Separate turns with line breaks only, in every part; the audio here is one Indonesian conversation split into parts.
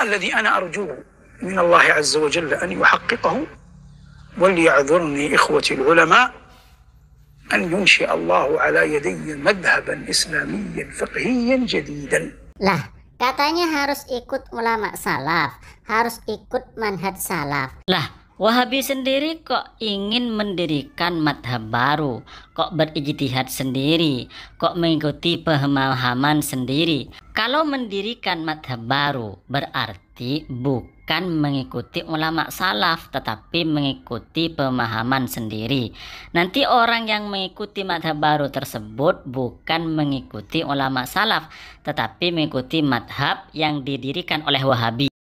الذي أنا أرجوه من الله عز وجل أن يحققه، وليعذرني إخوتي العلماء، أن ينشئ الله على يدي مذهبا إسلاميا فقهيا جديدا.
Lah, katanya harus ikut ulama salaf, harus ikut manhaj salaf.
Lah, Wahabi sendiri kok ingin mendirikan madhab baru, kok berijtihad sendiri, kok mengikuti pemahaman sendiri. Kalau mendirikan madhab baru berarti bukan mengikuti ulama salaf, tetapi mengikuti pemahaman sendiri. Nanti orang yang mengikuti madhab baru tersebut bukan mengikuti ulama salaf, tetapi mengikuti madhab yang didirikan oleh Wahabi.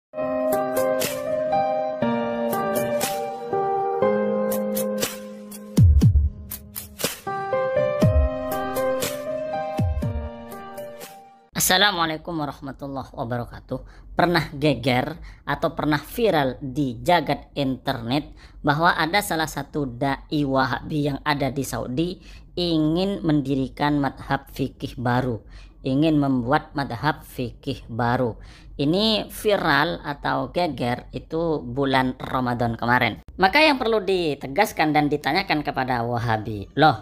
Assalamualaikum warahmatullahi wabarakatuh. Pernah geger atau pernah viral di jagat internet bahwa ada salah satu dai Wahabi yang ada di Saudi ingin mendirikan madhab fikih baru, ingin membuat madhab fikih baru. Ini viral atau geger itu bulan Ramadan kemarin. Maka yang perlu ditegaskan dan ditanyakan kepada Wahabi, loh,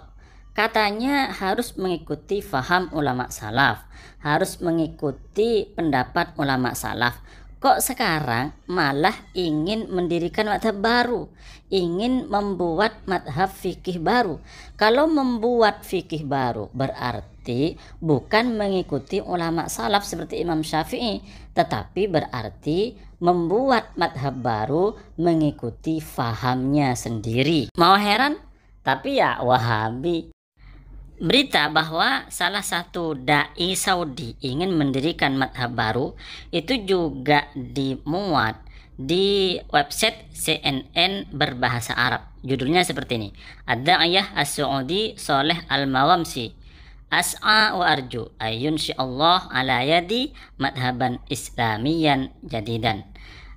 katanya harus mengikuti faham ulama salaf, harus mengikuti pendapat ulama salaf. Kok sekarang malah ingin mendirikan madhab baru, ingin membuat madhab fikih baru? Kalau membuat fikih baru berarti bukan mengikuti ulama salaf seperti Imam Syafi'i, tetapi berarti membuat madhab baru mengikuti fahamnya sendiri. Mau heran? Tapi ya Wahabi. Berita bahwa salah satu dai Saudi ingin mendirikan madhab baru itu juga dimuat di website CNN berbahasa Arab. Judulnya seperti ini: Ad-Da'iyah As-Saudi Saleh Al-Mawamsi As'a wa arju ayyunshi'allah ala yadi madhaban islamiyan jadidan.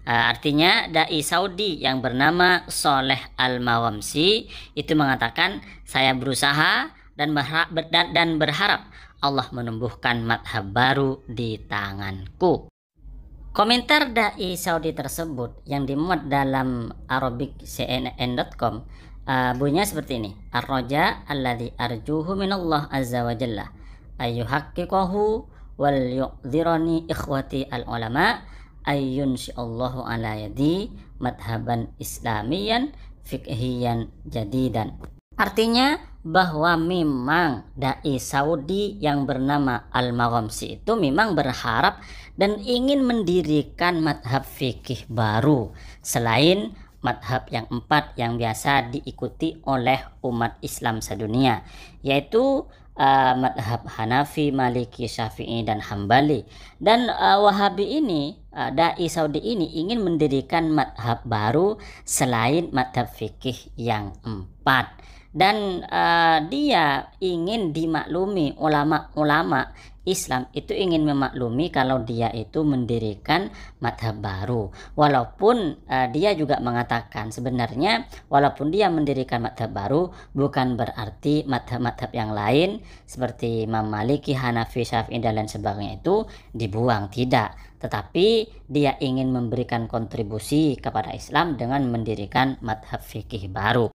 Artinya dai Saudi yang bernama Saleh Al-Mawamsi itu mengatakan, saya berusaha dan berharap Allah menumbuhkan madhab baru di tanganku. Komentar dai Saudi tersebut yang dimuat dalam Arabic CNN.com bunyinya seperti ini: Ar-raja alladhi arjuhu minallah azza wa jalla ayyuhaqqiqahu wal yu'dhirani ikhwati al-ulama ayyunshi'allahu ala yadi madhaban islamiyan fikhiyan jadidan. Artinya bahwa memang dai Saudi yang bernama Al-Mawamsi itu memang berharap dan ingin mendirikan madhab fikih baru selain madhab yang 4 yang biasa diikuti oleh umat Islam sedunia, yaitu madhab Hanafi, Maliki, Syafi'i, dan Hambali. Dan Wahabi ini, dai Saudi ini ingin mendirikan madhab baru selain madhab fikih yang 4. Dan dia ingin dimaklumi, ulama-ulama Islam itu ingin memaklumi kalau dia itu mendirikan madhab baru. Walaupun dia juga mengatakan sebenarnya walaupun dia mendirikan madhab baru bukan berarti madhab-madhab yang lain seperti Imam Maliki, Hanafi, Syafi'i dan lain sebagainya itu dibuang, tidak. Tetapi dia ingin memberikan kontribusi kepada Islam dengan mendirikan madhab fikih baru.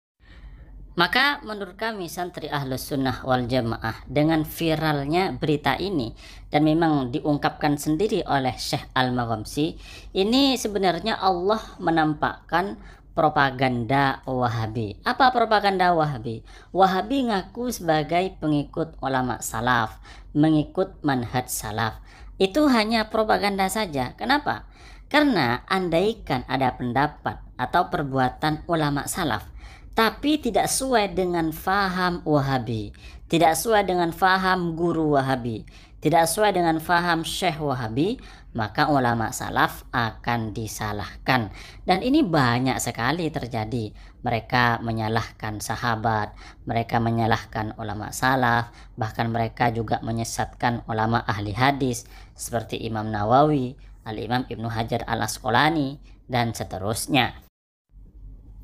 Maka menurut kami santri Ahlus Sunnah wal Jamaah, dengan viralnya berita ini dan memang diungkapkan sendiri oleh Syekh Al-Mawamsi, ini sebenarnya Allah menampakkan propaganda Wahabi. Apa propaganda Wahabi? Wahabi ngaku sebagai pengikut ulama salaf, mengikut manhaj salaf. Itu hanya propaganda saja. Kenapa? Karena andaikan ada pendapat atau perbuatan ulama salaf tapi tidak sesuai dengan faham Wahabi, tidak sesuai dengan faham guru Wahabi, tidak sesuai dengan faham Syekh Wahabi, maka ulama salaf akan disalahkan. Dan ini banyak sekali terjadi. Mereka menyalahkan sahabat, mereka menyalahkan ulama salaf, bahkan mereka juga menyesatkan ulama ahli hadis seperti Imam Nawawi, Al-Imam Ibnu Hajar Al-Asqalani, dan seterusnya.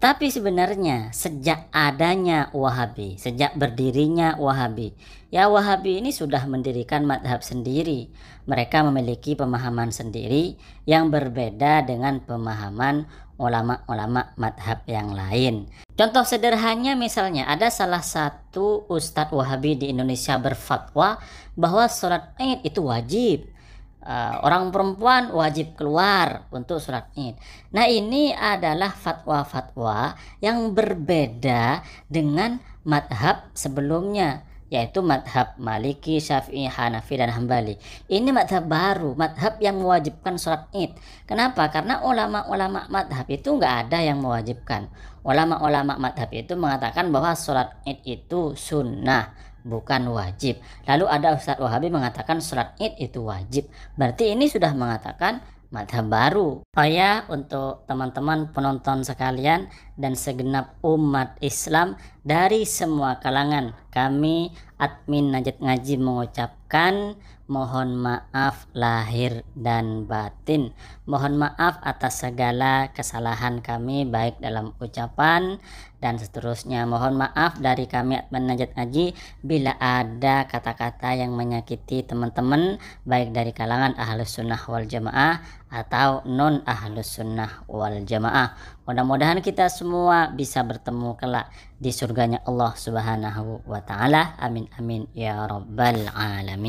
Tapi sebenarnya sejak adanya Wahabi, sejak berdirinya Wahabi, ya Wahabi ini sudah mendirikan madhab sendiri. Mereka memiliki pemahaman sendiri yang berbeda dengan pemahaman ulama-ulama madhab yang lain. Contoh sederhananya misalnya ada salah satu ustadz Wahabi di Indonesia berfatwa bahwa sholat Id itu wajib. Orang perempuan wajib keluar untuk sholat Id. Nah, ini adalah fatwa-fatwa yang berbeda dengan madhab sebelumnya, yaitu madhab Maliki, Syafi'i, Hanafi, dan Hambali. Ini madhab baru, madhab yang mewajibkan sholat Id. Kenapa? Karena ulama-ulama madhab itu nggak ada yang mewajibkan. Ulama-ulama madhab itu mengatakan bahwa sholat Id itu sunnah, bukan wajib. Lalu ada Ustadz Wahabi mengatakan sholat Id itu wajib. Berarti ini sudah mengatakan madhab baru. Oh ya, untuk teman-teman penonton sekalian dan segenap umat Islam dari semua kalangan, kami admin Najat Ngaji mengucapkan mohon maaf lahir dan batin. Mohon maaf atas segala kesalahan kami baik dalam ucapan dan seterusnya. Mohon maaf dari kami admin Najat Ngaji bila ada kata-kata yang menyakiti teman-teman baik dari kalangan ahlus sunnah wal jamaah atau non ahlus sunnah wal jamaah. Mudah-mudahan kita semua bisa bertemu kelak di surganya Allah Subhanahu wa taala. Amin amin ya rabbal alamin.